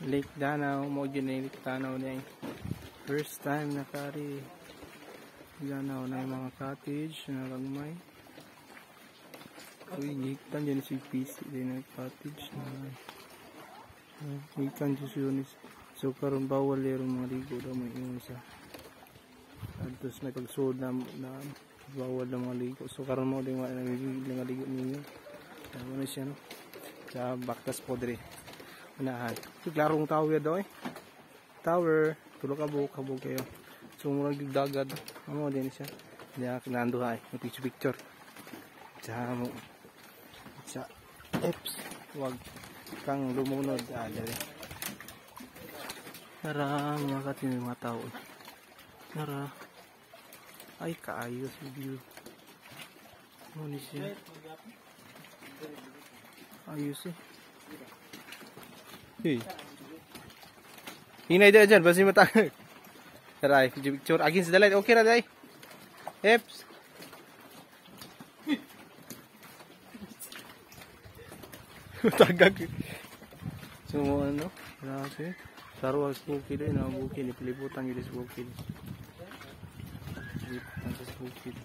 Lake Danau mo dyan na Lake Danau na first time nakari Danau na yung mga cottage na lagmay. Uy, gikan dyan si PC din na cottage na gikan dyan siya. So karon bawal yung mga ligo daw may ingon sa tapos may pagsuod na bawal na mga ligo. So karon mo din mga ligo ninyo. Ano na siya no? Sa Baktas Podre. Unahan. Ito klarong tower daw eh. Tower. Tulog kabog kayo. So murang digdagad. Ano din siya. Diya kinando ha eh. Picture. Sa mo. Sa apps. Huwag kang lumunod. Dali. Nara mga katin mga tao. Nara. Ay kaayos view. Ano ni siya. Ayos eh. Hey. Hinay dia dyan, basi matangag. Taray, picture. Agin sa dalay. Okay na day. Eps. Tagag. So, ano? Grabe. Sarwas bukid eh. Bukid. Piliputan yun sa bukid. Piliputan sa bukid.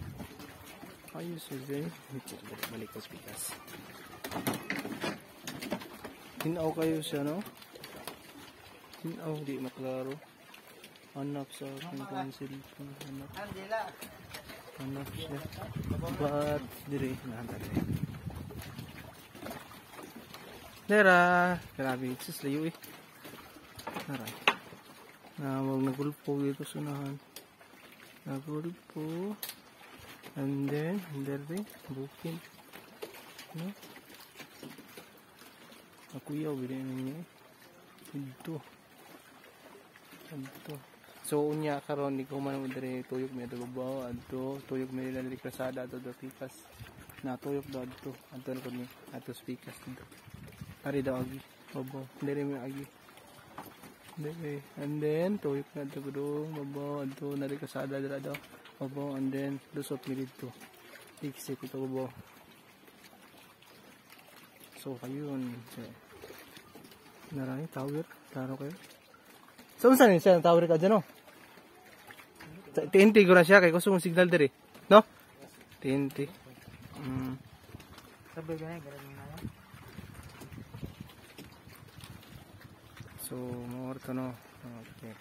Ayos eh. Balik ko spikas. Hinaw kayo siya, no? Hinaw, di maklaro. Hanap sa aking pencil. Hanap siya. Ba't dire? Nahanap siya. Nera! Grabe, sis layo eh. Nara. Nagulpo dito sunahan. Nagulpo. And then, there booking. No? Aku yaw bilhin niya ito. So unya karon di ko man dire tuyok mi adto babaw adto tuyok mi nila diri kasada adto do pikas na tuyok do adto adto ko ni adto pikas dito. Ari daw agi babaw dire mi agi. Dire and then tuyok na adto do babaw adto na diri kasada dira daw babaw and then lusot mi dito. Fix ko to babaw. So ayun. Narani tower, klaro kayo. So unsa ni siya tower ka dyan no? TNT ko na siya kay gusto mong signal diri, no? TNT. Sabi ganay na. So more to no. Okay.